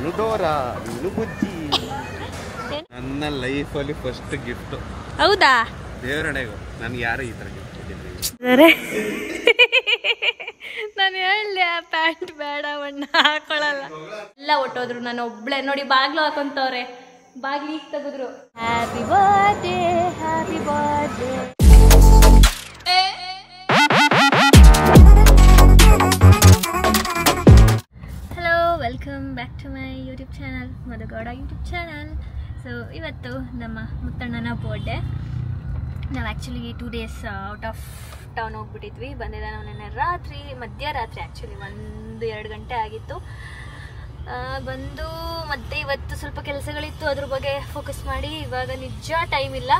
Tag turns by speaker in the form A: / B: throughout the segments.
A: ನಾನು ಡೋರಾ ನೀನು ಬುಜ್ಜಿ. ನನ್ನ ಲೈಫಲ್ಲಿ ಫಸ್ಟ್ ಗಿಫ್ಟ್.
B: ಹೌದಾ?
A: ದೇವರಣೆಗೂ ನನ್ಗೆ ಯಾರು ಈ ಥರ ಗಿಫ್ಟ್ ಕೊಟ್ಟಿದ್ರು?
B: ನಾನು ಹೇಳಿದೆ ಪ್ಯಾಂಟ್ ಬೇಡ, ಬಣ್ಣ ಹಾಕೊಳ್ಳಲ್ಲ. ಎಲ್ಲ ಹೊಟ್ಟೋದ್ರು, ನಾನು ಒಬ್ಳೆ ನೋಡಿ ಬಾಗ್ಲು ಹಾಕೊಂತವ್ರೆ, ಬಾಗ್ಲಿ ಈಗ ತೆಗೆದ್ರು. Happy birthday, happy birthday. Hello, welcome back to my YouTube channel, Madhu Gowda YouTube channel. So ಇವತ್ತು ನಮ್ಮ ಮುತ್ತಣ್ಣನ ಬರ್ಡೇ. ನಾವು actually 2 days out of town ಹೋಗ್ಬಿಟ್ಟಿದ್ವಿ. ಬಂದಿದ್ದೆ ನಾವು ನೆನ್ನೆ ರಾತ್ರಿ, ಮಧ್ಯರಾತ್ರಿ ಆ್ಯಕ್ಚುಲಿ 1-2 ಗಂಟೆ ಆಗಿತ್ತು. ಬಂದು ಮತ್ತೆ ಇವತ್ತು ಸ್ವಲ್ಪ ಕೆಲಸಗಳಿತ್ತು, ಅದ್ರ ಬಗ್ಗೆ ಫೋಕಸ್ ಮಾಡಿ ಇವಾಗ ನಿಜ ಟೈಮ್ ಇಲ್ಲ,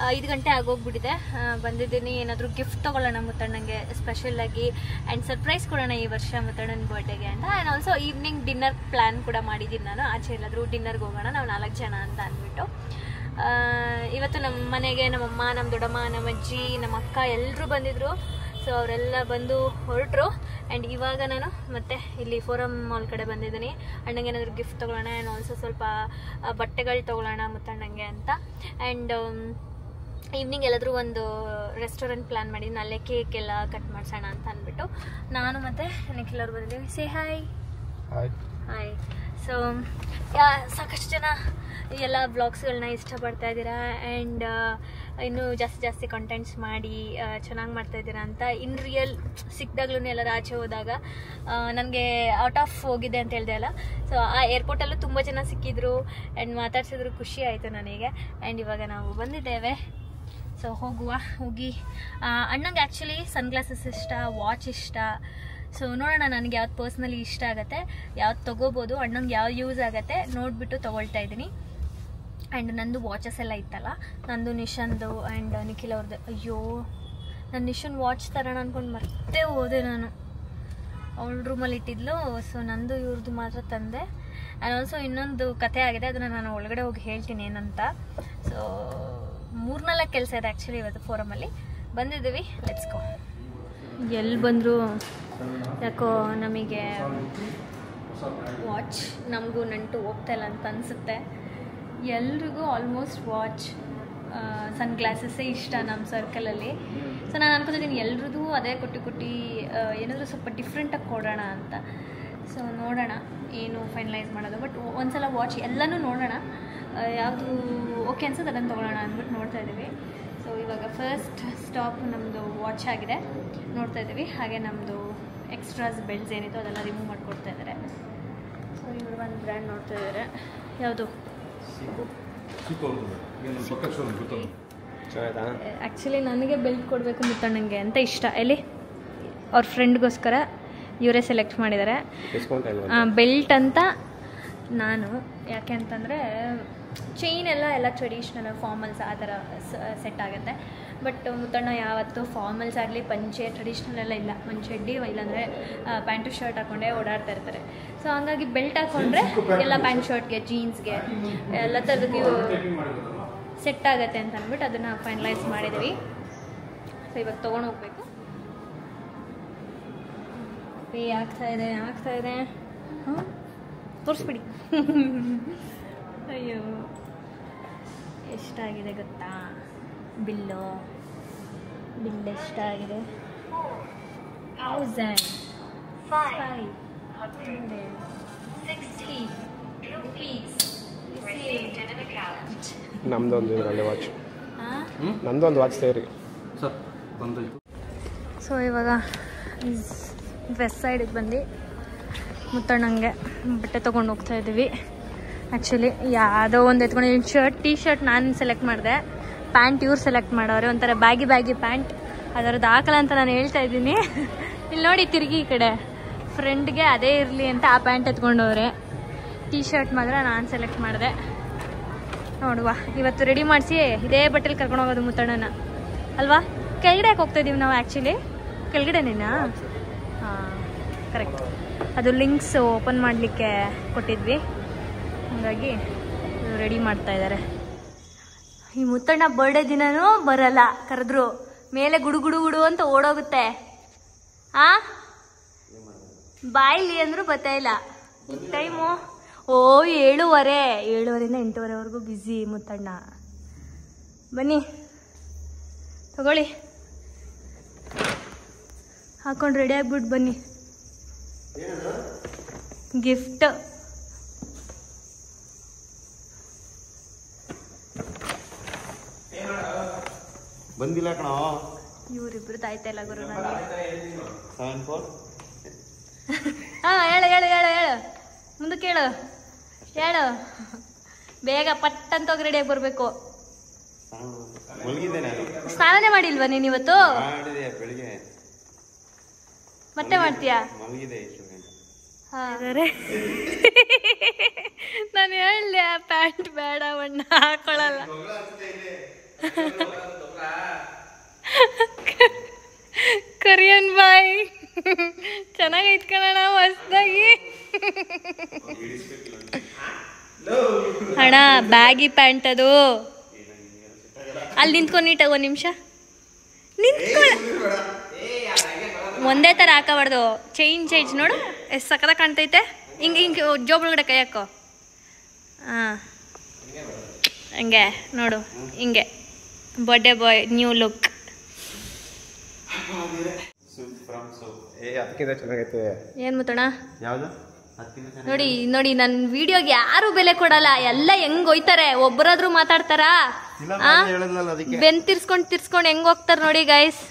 B: 5 ಗಂಟೆ ಆಗೋಗ್ಬಿಟ್ಟಿದೆ. ಬಂದಿದ್ದೀನಿ, ಏನಾದರೂ ಗಿಫ್ಟ್ ತೊಗೊಳ್ಳೋಣ ಮುತ್ತಣ್ಣಂಗೆ ಸ್ಪೆಷಲಾಗಿ ಆ್ಯಂಡ್ ಸರ್ಪ್ರೈಸ್ ಕೊಡೋಣ ಈ ವರ್ಷ ಮುತ್ತಣ್ಣನ ಬರ್ಡೇಗೆ ಅಂತ. And also evening dinner plan ಕೂಡ ಮಾಡಿದ್ದೀನಿ ನಾನು. ಆಚೆ ಎಲ್ಲಾದರೂ ಡಿನ್ನರ್ಗೆ ಹೋಗೋಣ ನಾವು 4 ಜನ ಅಂತ ಅಂದ್ಬಿಟ್ಟು. ಇವತ್ತು ನಮ್ಮ ಮನೆಗೆ ನಮ್ಮಮ್ಮ, ನಮ್ಮ ದೊಡ್ಡಮ್ಮ, ನಮ್ಮ ಅಜ್ಜಿ, ನಮ್ಮ ಅಕ್ಕ ಎಲ್ಲರೂ ಬಂದಿದ್ದರು. ಸೊ ಅವರೆಲ್ಲ ಬಂದು ಹೊರಟರು. ಆ್ಯಂಡ್ ಇವಾಗ ನಾನು ಮತ್ತೆ ಇಲ್ಲಿ ಫೋರಮ್ ಮಾಲ್ ಕಡೆ ಬಂದಿದ್ದೀನಿ. ಅಣ್ಣಂಗೆ ಏನಾದರೂ ಗಿಫ್ಟ್ ತೊಗೊಳ್ಳೋಣ, ಆ್ಯಂಡ್ ಆಲ್ಸೋ ಸ್ವಲ್ಪ ಬಟ್ಟೆಗಳು ತೊಗೊಳ್ಳೋಣ ಮುತ್ತಣ್ಣಂಗೆ ಅಂತ. ಆ್ಯಂಡ್ ಈವ್ನಿಂಗ್ ಎಲ್ಲಾದರೂ ಒಂದು ರೆಸ್ಟೋರೆಂಟ್ ಪ್ಲ್ಯಾನ್ ಮಾಡಿದ್ದೀನಿ, ಅಲ್ಲೇ ಕೇಕ್ ಎಲ್ಲ ಕಟ್ ಮಾಡಿಸೋಣ ಅಂತ ಅಂದ್ಬಿಟ್ಟು ನಾನು ಮತ್ತು ನಿಖಿಲ್ ಅವ್ರು ಬಂದಿದ್ದೀವಿ. Say hi. ಹಾಯ್. ಸೊ ಸಾಕಷ್ಟು ಜನ ಎಲ್ಲ ಬ್ಲಾಗ್ಸ್ಗಳನ್ನ ಇಷ್ಟಪಡ್ತಾ ಇದ್ದೀರಾ ಆ್ಯಂಡ್ ಇನ್ನೂ ಜಾಸ್ತಿ ಕಂಟೆಂಟ್ಸ್ ಮಾಡಿ ಚೆನ್ನಾಗಿ ಮಾಡ್ತಾಯಿದ್ದೀರಾ ಅಂತ. ಇನ್ ರಿಯಲ್ ಸಿಕ್ಕಿದಾಗ್ಲೂ ಎಲ್ಲರೂ ಆಚೆ ಹೋದಾಗ ನನಗೆ ಔಟ್ ಆಫ್ ಹೋಗಿದೆ ಅಂತ ಹೇಳಿದೆ ಅಲ್ಲ, ಸೊ ಆ ಏರ್ಪೋರ್ಟಲ್ಲೂ ತುಂಬ ಜನ ಸಿಕ್ಕಿದ್ರು ಆ್ಯಂಡ್ ಮಾತಾಡ್ಸಿದ್ರು, ಖುಷಿ ಆಯಿತು ನನಗೆ. ಆ್ಯಂಡ್ ಇವಾಗ ನಾವು ಬಂದಿದ್ದೇವೆ. ಸೊ ಹೋಗಿ ಅಣ್ಣಂಗೆ ಆ್ಯಕ್ಚುಲಿ ಸನ್ಗ್ಲಾಸಸ್ ಇಷ್ಟ, ವಾಚ್ ಇಷ್ಟ. ಸೊ ನೋಡೋಣ ನನಗೆ ಯಾವ್ದು ಪರ್ಸ್ನಲಿ ಇಷ್ಟ ಆಗುತ್ತೆ, ಯಾವ್ದು ತೊಗೋಬೋದು, ಅಣ್ಣಂಗೆ ಯಾವ್ದು ಯೂಸ್ ಆಗುತ್ತೆ ನೋಡಿಬಿಟ್ಟು ತೊಗೊಳ್ತಾ ಇದ್ದೀನಿ. ಆ್ಯಂಡ್ ನಂದು ವಾಚಸ್ ಎಲ್ಲ ಇತ್ತಲ್ಲ, ನಂದು ನಿಶನ್ದು ಆ್ಯಂಡ್ ನಿಖಿಲ್ ಅವ್ರದ್ದು. ಅಯ್ಯೋ, ನಾನು ನಿಶನ್ ವಾಚ್ ತರೋಣ ಅಂದ್ಕೊಂಡು ಮತ್ತೆ ಹೋದೆ ನಾನು. ಅವಳ ರೂಮಲ್ಲಿ ಇಟ್ಟಿದ್ಲು. ಸೊ ನಂದು ಇವ್ರದ್ದು ಮಾತ್ರ ತಂದೆ. ಆ್ಯಂಡ್ ಆಲ್ಸೋ ಇನ್ನೊಂದು ಕತೆ ಆಗಿದೆ, ಅದನ್ನು ನಾನು ಒಳಗಡೆ ಹೋಗಿ ಹೇಳ್ತೀನಿ ಏನಂತ. ಸೊ 3-4 ಕೆಲಸ ಇದೆ ಆ್ಯಕ್ಚುಲಿ ಇವತ್ತು ಫೋರಮಲ್ಲಿ. ಬಂದಿದ್ದೀವಿ, ಲೆಟ್ಸ್ ಗೋ. ಎಲ್ಲಿ ಬಂದರು ಯಾಕೋ ನಮಗೆ ವಾಚ್ ನಮಗೂ ನಂಟು ಹೋಗ್ತಾಯಿಲ್ಲ ಅಂತ ಅನಿಸುತ್ತೆ. ಎಲ್ರಿಗೂ ಆಲ್ಮೋಸ್ಟ್ ವಾಚ್, ಸನ್ಗ್ಲಾಸಸ್ಸೇ ಇಷ್ಟ ನಮ್ಮ ಸರ್ಕಲಲ್ಲಿ. ಸೊ ನಾನು ಅನ್ಕೋತಿದ್ದೀನಿ ಎಲ್ರದ್ದು ಅದೇ ಕೊಟ್ಟು ಏನಾದರೂ ಸ್ವಲ್ಪ ಡಿಫ್ರೆಂಟಾಗಿ ಕೊಡೋಣ ಅಂತ. ಸೊ ನೋಡೋಣ ಏನು ಫೈನಲೈಸ್ ಮಾಡೋದು. ಬಟ್ ಒಂದ್ಸಲ ವಾಚ್ ಎಲ್ಲನೂ ನೋಡೋಣ, ಯಾವುದು ಓಕೆ ಅನ್ಸುತ್ತೆ ಅದನ್ನು ತೊಗೊಳ್ಳೋಣ ಅಂದ್ಬಿಟ್ಟು ನೋಡ್ತಾ ಇದ್ದೀವಿ. ಸೊ ಇವಾಗ ಫಸ್ಟ್ ಸ್ಟಾಪ್ ನಮ್ಮದು ವಾಚ್ ಆಗಿದೆ, ನೋಡ್ತಾ ಇದ್ದೀವಿ. ಹಾಗೆ ನಮ್ಮದು ಎಕ್ಸ್ಟ್ರಾಸ್ ಬೆಲ್ಟ್ಸ್ ಏನಿತ್ತು ಅದೆಲ್ಲ ರಿಮೂವ್ ಮಾಡಿಕೊಡ್ತಾ ಇದ್ದಾರೆ. ಸೊ ಇವರು ಒಂದು ಬ್ರ್ಯಾಂಡ್ ನೋಡ್ತಾ ಇದ್ದಾರೆ, ಯಾವುದು ಆ್ಯಕ್ಚುಲಿ ನನಗೆ ಬೆಲ್ಟ್ ಕೊಡಬೇಕು ಮುತ್ತಣ್ಣಂಗೆ ಅಂತ ಇಷ್ಟ. ಎಲ್ಲಿ ಅವ್ರ ಫ್ರೆಂಡ್ಗೋಸ್ಕರ ಇವರೇ ಸೆಲೆಕ್ಟ್ ಮಾಡಿದ್ದಾರೆ ಬೆಲ್ಟ್ ಅಂತ. ನಾನು ಯಾಕೆ ಅಂತಂದರೆ ಚೈನ್ ಎಲ್ಲ ಟ್ರೆಡಿಷ್ನಲ್ ಫಾರ್ಮಲ್ಸ್ ಆ ಥರ ಸೆಟ್ ಆಗುತ್ತೆ. ಬಟ್ ಮುತ್ತಣ್ಣ ಯಾವತ್ತೂ ಫಾರ್ಮಲ್ಸ್ ಆಗಲಿ ಪಂಚೆ ಟ್ರೆಡಿಷ್ನಲ್ ಎಲ್ಲ ಇಲ್ಲ, ಒಂದು ಚಡ್ಡಿ ಇಲ್ಲಾಂದರೆ ಪ್ಯಾಂಟು ಶರ್ಟ್ ಹಾಕ್ಕೊಂಡೇ ಓಡಾಡ್ತಾ ಇರ್ತಾರೆ. ಸೊ ಹಂಗಾಗಿ ಬೆಲ್ಟ್ ಹಾಕ್ಕೊಂಡ್ರೆ ಎಲ್ಲ ಪ್ಯಾಂಟ್ ಶರ್ಟ್ಗೆ, ಜೀನ್ಸ್ಗೆ ಎಲ್ಲ ಥರದ್ದು ಸೆಟ್ ಆಗುತ್ತೆ ಅಂತ ಅಂದ್ಬಿಟ್ಟು ಅದನ್ನು ಫೈನಲೈಸ್ ಮಾಡಿದ್ದೀವಿ. ಸೊ ಇವಾಗ ತೊಗೊಂಡು ಹೋಗ್ಬೇಕು. ಪೇ ಆಗ್ತಾಯಿದೆ ಹಾಂ ತೋರಿಸ್ಬಿಡಿ. ಅಯ್ಯೋ ಎಷ್ಟಾಗಿದೆ ಗೊತ್ತಾ ಬಿಲ್ ಎಷ್ಟಾಗಿದೆ? 1,560 rupees.
C: ನಮ್ದೊಂದು ಒಳ್ಳೆ ವಾಚ್, ನಮ್ದೊಂದು ವಾಚ್ ಸೇರಿ
A: ಸರ್ ಬಂದಾಯ್ತು.
B: ಸೊ ಇವಾಗ ವೆಸ್ಟ್ ಸೈಡಿಗೆ ಬಂದು ಮುತ್ತಣ್ಣಂಗೆ ಬಟ್ಟೆ ತೊಗೊಂಡು ಹೋಗ್ತಾ ಇದ್ದೀವಿ. ಆ್ಯಕ್ಚುಲಿ ಯಾವುದೋ ಒಂದು ಎತ್ಕೊಂಡು ಟೀ ಶರ್ಟ್ ನಾನು ಸೆಲೆಕ್ಟ್ ಮಾಡಿದೆ, ಪ್ಯಾಂಟ್ ಇವ್ರು ಸೆಲೆಕ್ಟ್ ಮಾಡೋರೆ, ಒಂಥರ ಬ್ಯಾಗಿ ಪ್ಯಾಂಟ್. ಅದರದ್ದು ಹಾಕಲ್ಲ ಅಂತ ನಾನು ಹೇಳ್ತಾ ಇದ್ದೀನಿ. ಇಲ್ಲಿ ನೋಡಿ ತಿರುಗಿ ಈ ಕಡೆ ಫ್ರೆಂಡ್ಗೆ ಅದೇ ಇರಲಿ ಅಂತ ಆ ಪ್ಯಾಂಟ್ ಎತ್ಕೊಂಡವ್ರೆ. ಟೀ ಶರ್ಟ್ ಮಾತ್ರ ನಾನು ಸೆಲೆಕ್ಟ್ ಮಾಡಿದೆ. ನೋಡುವ, ಇವತ್ತು ರೆಡಿ ಮಾಡಿಸಿ ಇದೇ ಬಟ್ಟೆಲಿ ಕರ್ಕೊಂಡು ಹೋಗೋದು ಮುತ್ತಣ್ಣನ ಅಲ್ವಾ? ಕೆಳಗಡೆ ಯಾಕೆ ಹೋಗ್ತಾಯಿದ್ದೀವಿ ನಾವು ಆ್ಯಕ್ಚುಲಿ? ಕೆಳಗಡೆನೇನಾ? ಹಾಂ ಕರೆಕ್ಟ್. ಅದು ಲಿಂಕ್ಸ್ ಓಪನ್ ಮಾಡಲಿಕ್ಕೆ ಕೊಟ್ಟಿದ್ವಿ, ಹಾಗಾಗಿ ರೆಡಿ ಮಾಡ್ತಾ ಇದ್ದಾರೆ. ಈ ಮುತ್ತಣ್ಣ ಬರ್ಡೇ ದಿನನೂ ಬರಲ್ಲ, ಕರೆದ್ರು ಮೇಲೆ ಗುಡು ಅಂತ ಓಡೋಗುತ್ತೆ. ಬಾಯ್ಲಿ ಅಂದರೂ ಬರ್ತಾ ಇಲ್ಲ ಈ ಟೈಮು. ಓ 7:30 7:30 8:30ವರೆಗೂ ಬ್ಯುಸಿ ಮುತ್ತಣ್ಣ. ಬನ್ನಿ ತಗೊಳ್ಳಿ, ಹಾಕೊಂಡು ರೆಡಿ ಆಗ್ಬಿಟ್ಟು ಬನ್ನಿ. ಗಿಫ್ಟ್
A: ಬಂದಿಲ್ಲ ಕಣೋ.
B: ಇವರಿಬ್ರು ತಾಯ್ತಾ ಇಲ್ಲ ಗುರು ನನಗೆ.
A: 74
B: ಹಾಂ ಹೇಳು ಹೇಳು ಹೇಳು ಹೇಳು ಮುಂದಕ್ಕೆ ಹೇಳು ಹೇಳು. ಬೇಗ ಪಟ್ಟಂತ ಹೋಗಿ ರೆಡಿಯಾಗಿ ಬರಬೇಕು.
A: ಮಲಗಿದ್ದೆ ನಾನು.
B: ಸ್ನಾನನೇ ಮಾಡಿಲ್ವಾ ನೀನು ಇವತ್ತು?
A: ಮಾಡಿದೆ ಬೆಳಿಗ್ಗೆ.
B: ಮತ್ತೆ ಮಾಡ್ತೀಯಾ?
A: ಮಲಗಿದೆ.
B: ನಾನು ಹೇಳಲೆ ಪ್ಯಾಂಟ್ ಬೇಡ ಬಣ್ಣ ಹಾಕೊಳ್ಳಲ್ಲ. ಕೊರಿಯನ್ ಬಾಯ್ ಚೆನ್ನಾಗೈತ್ ಕಣಣ್ಣ ಹೊಸ್ದಾಗಿ. ಅಣ್ಣ ಬ್ಯಾಗಿ ಪ್ಯಾಂಟ್ ಅದು. ಅಲ್ಲಿ ನಿಂತ್ಕೊಂಡು ನೀಟಾಗಿ 1 ನಿಮಿಷ ನಿಂತ್ಕೊಳ್ಳ. ಒಂದೇ ಥರ ಹಾಕಬಾರ್ದು, ಚೇಂಜ್ ನೋಡು ಎಷ್ಟು ಸಕ್ಕದಾಗ ಕಾಣ್ತೈತೆ. ಹಿಂಗೆ ಜೋಬೊಳಗಡೆ ಕೈ ಹಾಕೋ. ಹಾಂ ಹಂಗೆ ನೋಡು, ಹಿಂಗೆ ಬರ್ಡೇ ಬಾಯ್ ನ್ಯೂ ಲುಕ್.
C: ಅದಕ್ಕಿಂತ ಚೆನ್ನಾಗೈತೆ.
B: ಏನು ಮುತ್ತಣ್ಣ?
A: ಯಾವುದು
B: ನೋಡಿ ನೋಡಿ, ನನ್ನ ವಿಡಿಯೋಗೆ ಯಾರು ಬೆಲೆ ಕೊಡಲ್ಲ. ಎಲ್ಲ ಹೆಂಗ್ ಹೋಯ್ತಾರೆ, ಒಬ್ಬರಾದ್ರೂ ಮಾತಾಡ್ತಾರಾ? ತಿರ್ಸ್ಕೊಂಡು ಹೆಂಗ್ ಹೋಗ್ತಾರ ನೋಡಿ ಗೈಸ್.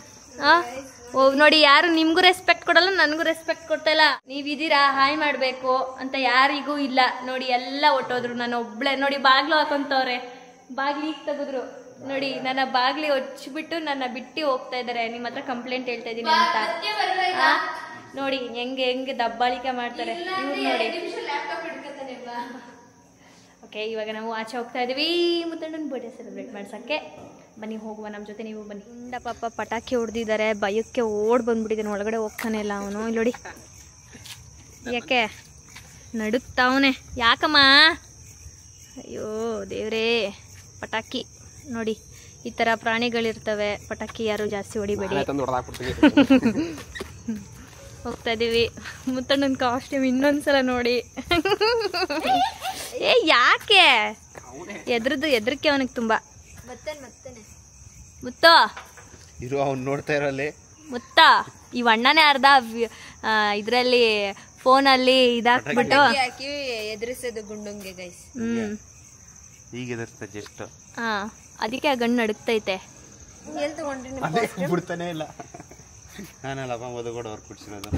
B: ನೋಡಿ, ಯಾರು ನಿಮ್ಗೂ ರೆಸ್ಪೆಕ್ಟ್ ಕೊಡಲ್ಲ, ನನಗೂ ರೆಸ್ಪೆಕ್ಟ್ ಕೊಡ್ತಾ ಇಲ್ಲ. ನೀವಿದ್ದೀರಾ, ಹಾಯ್ ಮಾಡ್ಬೇಕು ಅಂತ ಯಾರಿಗೂ ಇಲ್ಲ. ನೋಡಿ ಎಲ್ಲ ಹೊಟ್ಟೋದ್ರು, ನಾನು ಒಬ್ಳೆ. ನೋಡಿ ಬಾಗ್ಲು ಹಾಕೊಂತವ್ರೆ, ಬಾಗ್ಲಿ ಈಗ ತೆಗೆದ್ರು. ನೋಡಿ ನನ್ನ ಬಾಗ್ಲಿ ಹೊಚ್ಬಿಟ್ಟು ನನ್ನ ಬಿಟ್ಟು ಹೋಗ್ತಾ ಇದಾರೆ. ನಿಮ್ಮ ಹತ್ರ ಕಂಪ್ಲೇಂಟ್ ಹೇಳ್ತಾ ಇದೀನಿ ಅಂತ. ನೋಡಿ ಹೆಂಗೆ ದಬ್ಬಾಳಿಕೆ ಮಾಡ್ತಾರೆ ಇವ್ರು ನೋಡಿ. ಓಕೆ, ಇವಾಗ ನಾವು ಆಚೆ ಹೋಗ್ತಾ ಇದೀವಿ ಮುತ್ತಣ್ಣನ ಬರ್ಡೇ ಸೆಲೆಬ್ರೇಟ್ ಮಾಡ್ಸಕ್ಕೆ. ಬನ್ನಿ ಹೋಗುವ, ನಮ್ಮ ಜೊತೆ ನೀವು ಬನ್ನಿ. ಇಂದ ಪಾಪ ಪಟಾಕಿ ಹೊಡೆದಿದ್ದಾರೆ, ಭಯಕ್ಕೆ ಓಡ್ ಬಂದ್ಬಿಟ್ಟಿದ್ದಾನೆ, ಒಳಗಡೆ ಹೋಗ್ತಾನೆ ಇಲ್ಲ ಅವನು. ಇಲ್ಲಿ ನೋಡಿ ಯಾಕೆ ನಡುಕ್ತಾವನೆ, ಯಾಕಮ್ಮ? ಅಯ್ಯೋ ದೇವ್ರೇ. ಪಟಾಕಿ ನೋಡಿ, ಈ ಥರ ಪ್ರಾಣಿಗಳಿರ್ತವೆ, ಪಟಾಕಿ ಯಾರು ಜಾಸ್ತಿ ಹೊಡಿಬೇಡಿ. ಹೋಗ್ತಾ ಇದ್ದೀವಿ. ಮುತ್ತಣ್ಣನ ಕಾಸ್ಟ್ಯೂಮ್ ಇನ್ನೊಂದ್ಸಲ ನೋಡಿ. ಏ ಯಾಕೆ ಹೆದರಿಕೆ ಅವನಿಗೆ ತುಂಬ. ಮುತ್ತ
A: ಇರು, ಅವ್ನು ನೋಡ್ತಾ ಇರಲ್ಲಿ.
B: ಮುತ್ತ ಈ ಅಣ್ಣನೇ ಅರ್ಧ ಇದರಲ್ಲಿ ಫೋನಲ್ಲಿ ಇದಾಕ್ಬಿಟ್ಟು
D: ಎದುರಿಸೋದು ಗುಂಡಂಗೆ ಗೈಸ್.
A: ಈಗ ಎದುರಿಸ್ತಾ ಜಸ್ಟ್.
B: ಹಾಂ, ಅದಕ್ಕೆ ಆ ಗಣ್ಣು ನಡುಕ್ತೈತೆ.
D: ಎಲ್ಲಿ ತಗೊಂಡ್ರಿ?
A: ಬಿಡ್ತಾನೆ ಇಲ್ಲ. ನಾನಲ್ಲಪ್ಪ ಮದುಗೋಡು ಅವ್ರು ಕುಡ್ಸಿರೋದು.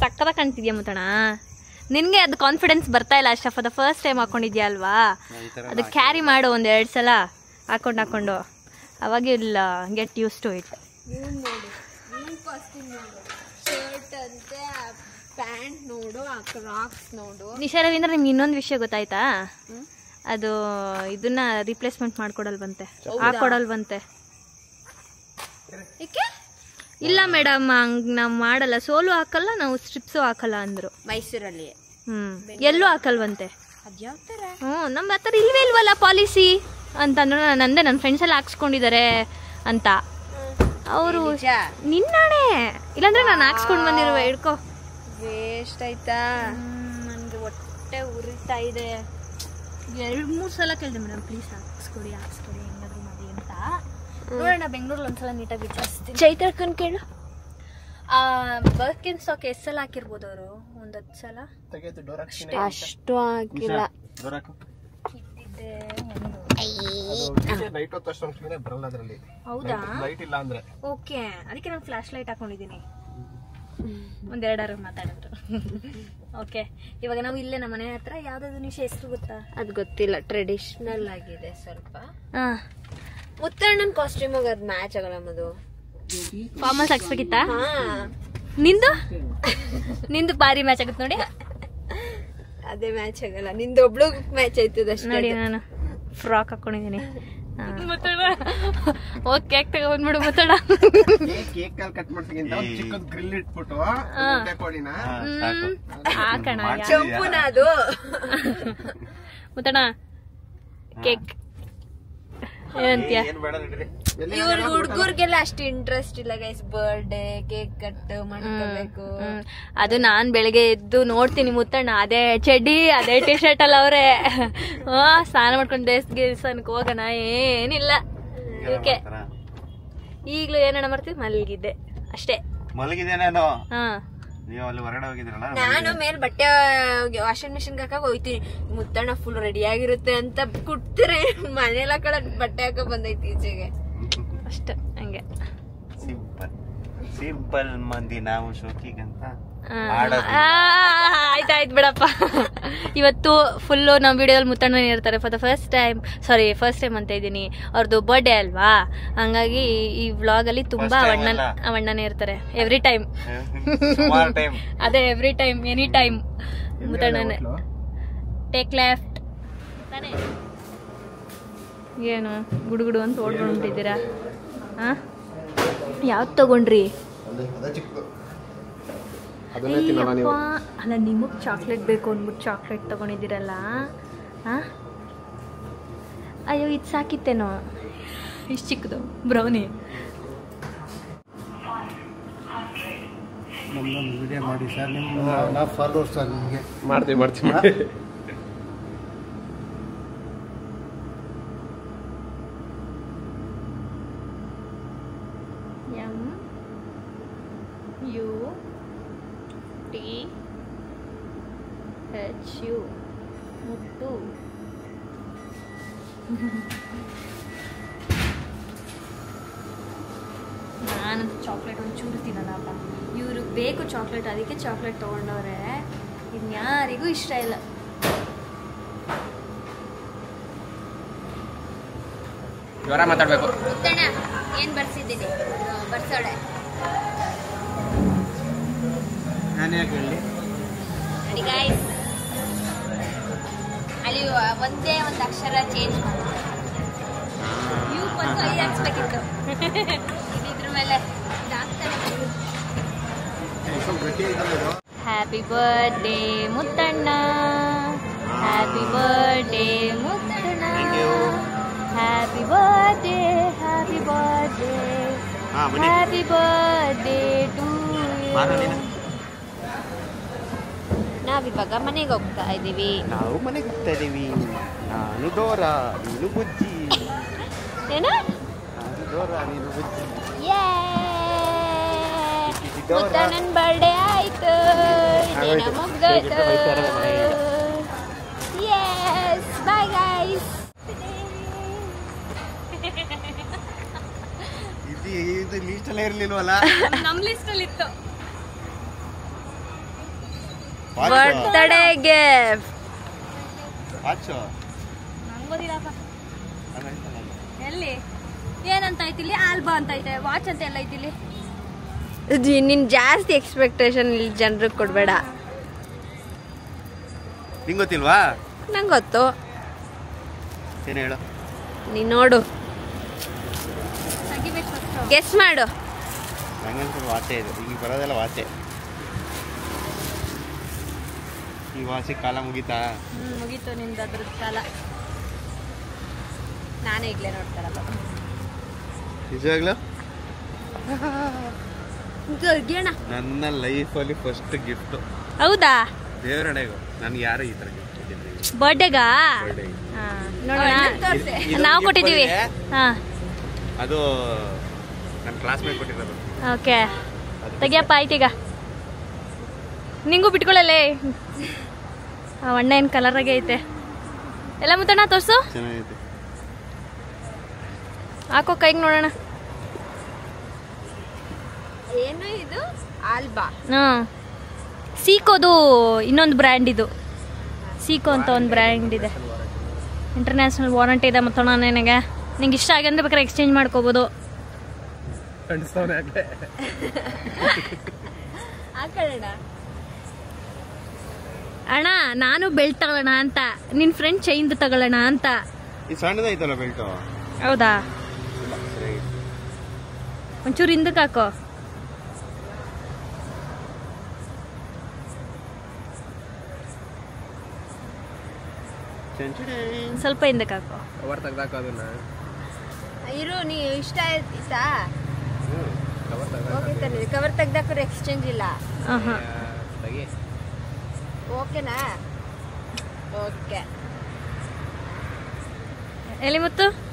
B: ಸಕ್ಕತ್ತಾಗಿ ಕಾಣ್ತಿದ್ಯಾ ಮುತ್ತಣ್ಣ. ನಿನಗೆ ಅದು ಕಾನ್ಫಿಡೆನ್ಸ್ ಬರ್ತಾ ಇಲ್ಲ ಅಷ್ಟೇ. ಫಾರ್ ದ ಫಸ್ಟ್ ಟೈಮ್ ಹಾಕೊಂಡಿದ್ಯಾ ಅಲ್ವಾ, ಅದು ಕ್ಯಾರಿ ಮಾಡು 1-2 ಸಲ ಹಾಕೊಂಡು. ಅವಾಗ ಇಲ್ಲ, get use to it.
D: Shirt ಅಂತೆ, ಪ್ಯಾಂಟ್ ನೋಡು, ಕ್ರಾಕ್ಸ್ ನೋಡು.
B: ನಿಶಾ ರವೀಂದ್ರ, ನಿಮ್ಗೆ ಇನ್ನೊಂದು ವಿಷಯ ಗೊತ್ತಾಯ್ತಾ? ಅದು ಇದನ್ನ ರಿಪ್ಲೇಸ್ಮೆಂಟ್ ಮಾಡ್ಕೊಡಲ್ವಂತೆ, ಹಾಕೊಡಲ್ವಂತೆ. ಇಲ್ಲ ಮೇಡಮ್, ಹಂಗ್ ನಾವು ಮಾಡಲ್ಲ, ಸೋಲು ಹಾಕಲ್ಲ ನಾವು, ಸ್ಟ್ರಿಪ್ಸು ಹಾಕಲ್ಲ ಅಂದ್ರು
D: ಮೈಸೂರಲ್ಲಿ.
B: ಎಲ್ಲೂ ಹಾಕಲ್ವಂತೆ.
D: ಅದ್ಯಾವ್ತರ?
B: ನಮ್ಮ ಹತ್ರ ಇಲ್ವಲ್ಲ ಪಾಲಿಸಿ ಅಂತಂದ್ರು. ನಂದೆ ನನ್ನ ಫ್ರೆಂಡ್ಸ್ ಎಲ್ಲ ಹಾಕ್ಸ್ಕೊಂಡಿದ್ದಾರೆ ಅಂತ ಅವರು. ನಿನ್ನಾಣೆ, ಇಲ್ಲಾಂದ್ರೆ ನಾನು ಹಾಕ್ಸ್ಕೊಂಡು ಬಂದಿರುವೆ. ಹಿಡ್ಕೊ.
D: ವೇಸ್ಟ್ ಆಯ್ತಾ?
B: ನನಗೆ ಹೊಟ್ಟೆ ಉರಿತಾ ಇದೆ. 2-3 ಸಲ ಕೇಳಿದೆ, ಮೇಡಮ್ ಪ್ಲೀಸ್ ಹಾಕ್ಸ್ಕೊಡಿ ಹೆಂಗಾದ್ರು ಮಾಡಿ ಅಂತ. ನೋಡೋಣ, ಬೆಂಗಳೂರಲ್ಲಿ ಒಂದ್ಸಲ ನೀಟಾಗಿ ವಿಚಾರಿಸ್ತೀನಿ.
D: ಚೈತ್ರಕ್ಕನ್ ಕೇಳು.
B: ಬರ್ಕಿನ್ ಸ್ಟಾಕ್ ಎಷ್ಟು ಸಲ ಹಾಕಿರ್ಬೋದು ಅವರು? 10 ಸಲ
D: ಅಷ್ಟು ಹಾಕಿಲ್ಲ.
B: ಇಟ್ಟಿದ್ದೆ ಹೌದಾ? ಓಕೆ, ಅದಕ್ಕೆ ನಾನು ಫ್ಲಾಶ್ ಲೈಟ್ ಹಾಕೊಂಡಿದ್ದೀನಿ. 1-2 ಮಾತಾಡಿದ್ರು. ಓಕೆ, ಇವಾಗ ನಾವು ಇಲ್ಲೇ ನಮ್ಮ ಮನೆ ಹತ್ರ ಯಾವ್ದಾದ್ರು ನಿಮಿಷ ಹೆಸರು ಗೊತ್ತಾ?
D: ಅದು ಗೊತ್ತಿಲ್ಲ, ಟ್ರೆಡಿಷನಲ್ ಆಗಿದೆ ಸ್ವಲ್ಪ. ಮುತ್ತಣ್ಣನ ಕಾಸ್ಟ್ಯೂಮ್ ಅದು ಮ್ಯಾಚ್ ಆಗಲ್ಲ. ಮದು
B: ಫಾರ್ಮಲ್ಸ್ ಹಾಕ್ಸ್ಬೇಕಿತ್ತಾ? ನಿಂದು ಭಾರಿ ಮ್ಯಾಚ್ ಆಗುತ್ತೆ ನೋಡಿ.
D: ಅದೇ ಮ್ಯಾಚ್ ಆಗಲ್ಲ, ನಿಂದು ಒಬ್ಳು ಮ್ಯಾಚ್ ಆಯ್ತದ
B: ನೋಡಿ. ನಾನು ಫ್ರಾಕ್ ಹಾಕೊಂಡಿದ್ದೀನಿ. ಹೋಗಿ ಕೇಕ್ ತಗೊಂಡ್ಬಿಡು ಮುತ್ತಣ್ಣ. ಹಾಕೋಣ
D: ಚಂಪುನ ಅದು.
B: ಮುತ್ತಣ್ಣ ಕೇಕ್ ಏನಂತೀಯ?
D: ಇವ್ರ ಹುಡ್ಗುರ್ಗೆಲ್ಲ ಅಷ್ಟು ಇಂಟ್ರೆಸ್ಟ್ ಇಲ್ಲ ಗೈಸ್. ಬರ್ಡೇ ಕೇಕ್ ಕಟ್ ಮಾಡ್ಕೋಬೇಕು.
B: ಅದು ನಾನ್ ಬೆಳಿಗ್ಗೆ ಎದ್ದು ನೋಡ್ತೀನಿ ಮುತ್ತಣ್ಣ ಅದೇ ಚಡ್ಡಿ ಅದೇ ಟಿ ಶರ್ಟ್ ಅಲ್ಲ ಅವ್ರೆ. ಸ್ನಾನ ಮಾಡ್ಕೊಂಡು ದೇವಸ್ಥಾನಕ್ಕೆ ಹೋಗೋಣ ಏನಿಲ್ಲ. ಇವಕ್ಕೆ ಈಗ್ಲೂ ಏನಣ್ಣ ಮಾಡ್ತೀವಿ ಮಲಗಿದ್ದೆ ಅಷ್ಟೇ.
A: ಮಲಗಿದೆ ನಾನು.
B: ಹಾ
A: ನೀವು ಅಲ್ಲಿ ಹೊರಗಡೆ ಹೋಗಿದ್ರಲ್ಲ,
D: ನಾನು ಮೇಲ್ ಬಟ್ಟೆ ವಾಷಿಂಗ್ ಮಿಷಿನ್ ಹಾಕಕ್ ಹೋಯ್ತೀನಿ. ಮುತ್ತಣ್ಣ ಫುಲ್ ರೆಡಿ ಆಗಿರುತ್ತೆ ಅಂತ ಕುಟ್ತಿರೆ ಮನೆಯಲ್ಲ ಕಡೆ ಬಟ್ಟೆ ಹಾಕ ಬಂದೈತಿ ಈಚೆಗೆ
B: ಅಷ್ಟ. ಹಂಗೆ
A: ಸಿಂಪಲ್ ಮಂದಿ ನಾವು ಶೋಕಿಗಂತ.
B: ಆಯ್ತಾಯ್ತು ಬಿಡಪ್ಪ. ಇವತ್ತು ಫುಲ್ಲು ನಮ್ಮ ವಿಡಿಯೋದಲ್ಲಿ ಮುತ್ತಣ್ಣನೇ ಇರ್ತಾರೆ ಫಾರ್ ದ ಫಸ್ಟ್ ಟೈಮ್ ಅಂತ ಇದ್ದೀನಿ. ಅವ್ರದ್ದು ಬರ್ಡೇ ಅಲ್ವಾ, ಹಂಗಾಗಿ ಈ ವ್ಲಾಗ್ ಅಲ್ಲಿ ತುಂಬಾ ಅವಣ್ಣನೇ ಇರ್ತಾರೆ. ಎವ್ರಿ ಟೈಮ್ ಅದೇ ಎವ್ರಿ ಟೈಮ್ ಎನಿ ಟೈಮ್ ಮುತ್ತಣ್ಣನೇ. ಟೇಕ್ ಲೆಫ್ಟ್ ತಾನೇ. ಏನು ಗುಡುಗುಡು ಅಂತ ಓಡ್ಕೊಂಡಿದ್ದೀರಾ? ಹಾ ಯಾವ್ದು ತಗೊಂಡ್ರಿ? ಅಲ್ಲ ನಿಮಗ್ ಚಾಕ್ಲೇಟ್ ಬೇಕು ಅಂದ್ಬಿಟ್ಟು ಚಾಕ್ಲೇಟ್ ತಗೊಂಡಿದ್ದೀರಲ್ಲ. ಅಯ್ಯೋ ಇದು ಸಾಕಿತ್ತೇನೋ ಇಷ್ಟು ಚಿಕ್ಕದು ಬ್ರೌನಿ.
C: ನಮ್ದೊಂದು ವಿಡಿಯೋ ಮಾಡಿ ಸರ್, ನಿಮ್ಮ ಫಾಲೋವರ್ಸ್ ಸರ್ ನಿಮಗೆ ಮಾಡ್ತೀವಿ.
B: MUTHU ಮುತ್ತು. ನಾನಂತೂ ಚಾಕ್ಲೇಟ್ ಒಂಚೂರು ತಿನ್ನಲ್ಲಪ್ಪ. ಇವರು ಬೇಕು ಚಾಕ್ಲೇಟ್, ಅದಕ್ಕೆ ಚಾಕ್ಲೇಟ್ ತೊಗೊಂಡವ್ರೆ. ಇನ್ಯಾರಿಗೂ ಇಷ್ಟ ಇಲ್ಲ.
C: ಜ್ವರ ಮಾತಾಡ್ಬೇಕು.
D: ಮುತ್ತಣ್ಣ ಏನ್ ಬರ್ಸಿದ್ದೀನಿ ಬರ್ಸೋಡೆ
A: ನಾನು ಯಾಕೆ ಹೇಳಿ
D: ನೋಡಿ ಗೈಸ್. ಅಲ್ಲಿ ಒಂದೇ ಒಂದು ಅಕ್ಷರ ಚೇಂಜ್ ಮಾಡಿ ಯು ಬಂದು 5 ಹಾಕ್ಸ್ಬೇಕಿತ್ತು. ಇದ್ರ ಮೇಲೆ
B: happy birthday Muthanna, happy birthday Muthanna, happy birthday happy birthday happy birthday to you.
D: ನಾವಿವಾಗ ಮನೆಗೆ ಹೋಗ್ತಾ ಇದೀವಿ.
A: ನಾನು ಡೋರ ನೀನು ಬುಜ್ಜಿ.
B: ಏನು?
A: ನಾನು ಡೋರ ನೀನು ಬುಜ್ಜಿ.
B: ಮುತ್ತಣ್ಣನ ಬರ್ಡೇ ಆಯ್ತು, ಇನ್ನೇನೋ ಮುಗ್ದೋಯ್ತು. Yes bye guys.
A: ಇದು ಲಿಸ್ಟ್ ಅಲ್ಲೇ ಇರ್ಲಿಲ್ವಲ್ಲ?
B: ನಮ್ಮ ಲಿಸ್ಟ್ ಅಲ್ಲಿ ಇತ್ತು.
D: ಬರ್ತ್ಡೇ ಗಿಫ್ಟ್
A: ವಾಚು
B: ನಂಗೋದಿಲ್ಲಪ್ಪ. ಎಲ್ಲಿ ಏನಂತ ಐತಿಲಿ? ಆಲ್ಬಾ ಅಂತ ಐತೆ, ವಾಚ್ ಅಂತ ಎಲ್ಲ ಐತಿಲಿ.
D: ನಿನ್ ಜಾಸ್ತಿ ಎಕ್ಸ್ಪೆಕ್ಟೇಷನ್ ಇಲ್ಲಿ ಜನರಿಗೆ ಕೊಡ್ಬೇಡ.
A: ನಿಂಗೆ ಗೊತ್ತಿಲ್ವಾ?
D: ನಂಗೆ ಗೊತ್ತು,
A: ಏನು ಹೇಳು.
D: ನೀನ್ ನೋಡು, ಗೆಸ್ ಮಾಡು.
A: ನಂಗಂತ ವಾಚೆ ಇದು, ಈಗ ಬರೋದೆಲ್ಲ ವಾಚೆ. ಈ ವಾಚೆ ಕಾಲ ಮುಗೀತಾ?
B: ಮುಗೀತು ನಿಂದು ಅದ್ರದ್ದು ಕಾಲ.
D: ನಾನೇ ಈಗಲೇ ನೋಡ್ತಾರಲ್ಲ.
A: ನಿಜವಾಗ್ಲೂ
B: ನನ್ನ
A: ಲೈಫಲ್ಲಿ ಫಸ್ಟ್ ಗಿಫ್ಟ್.
B: ಹೌದಾ?
A: ದೇವರಣೆಗೂ ನನ್ಗೆ ಯಾರು ಈ ಥರ ಗಿಫ್ಟ್
B: ಬರ್ಡೇಗಾ? ನೋಡೋಣ, ನಾವು ಕೊಟ್ಟಿದ್ದೀವಿ.
A: ಅದು ನನ್ನ ಕ್ಲಾಸ್ಮೇಟ್ ಕೊಟ್ಟಿರೋದು.
B: ಓಕೆ ತೆಗಿಯಪ್ಪ. ಆಯ್ತೀಗ ನಿಂಗೂ ಬಿಟ್ಕೊಳ್ಳಲ್ಲೇ. ಅಣ್ಣ ಏನು ಕಲರಾಗೆ ಐತೆ ಎಲ್ಲ. ಮುತ್ತಣ್ಣ ತೋರ್ಸು,
A: ಚೆನ್ನಾಗೈತೆ.
B: ಹಾಕೋ ಕೈಗೆ ನೋಡೋಣ.
D: ಏನು ಇದು? ಆಲ್ಬಾ.
B: ಸೀಕೋದು ಇನ್ನೊಂದು ಬ್ರ್ಯಾಂಡ್. ಇದು ಸೀಕೋ ಅಂತ ಒಂದು ಬ್ರ್ಯಾಂಡ್ ಇದೆ. ಇಂಟರ್ನ್ಯಾಷನಲ್ ವಾರಂಟಿ ಇದೆ. ಮುತ್ತಣ್ಣ ನನಗೆ ನಿಂಗೆ ಇಷ್ಟ ಆಗಂದ್ರೆ ಬೇಕಾದ್ರೆ ಎಕ್ಸ್ಚೇಂಜ್ ಮಾಡ್ಕೋಬೋದು. ಅಣ್ಣ ನಾನು ಬೆಲ್ಟ್ ತಗೊಳ್ಳೋಣ ಅಂತ, ನಿನ್ ಫ್ರೆಂಡ್ ಚೈನ್ ತಗೊಳ್ಳೋಣ ಅಂತ.
A: ಈ ಸಣ್ಣದೈತಲ್ಲ ಬೆಲ್ಟ್.
B: ಹೌದಾ? ಒಂಚೂರು ಹಿಂದಕ್ಕೆ ಹಾಕೋ. ಸ್ವಲ್ಪ ಹಿಂದಕ್ಕೆ ಹಾಕೋ.
D: ಇರು ನೀ ಇಷ್ಟ ಆಯ್ತಾ ಓಕೆ ತಾನೆ ಕವರ್ ತೆಗ್ದಾಕ್ರೆ ಎಕ್ಸ್ಚೇಂಜ್ ಇಲ್ಲ ಓಕೆನಾ ಓಕೆ
B: ಎಲ್ಲಿ ಮುತ್ತು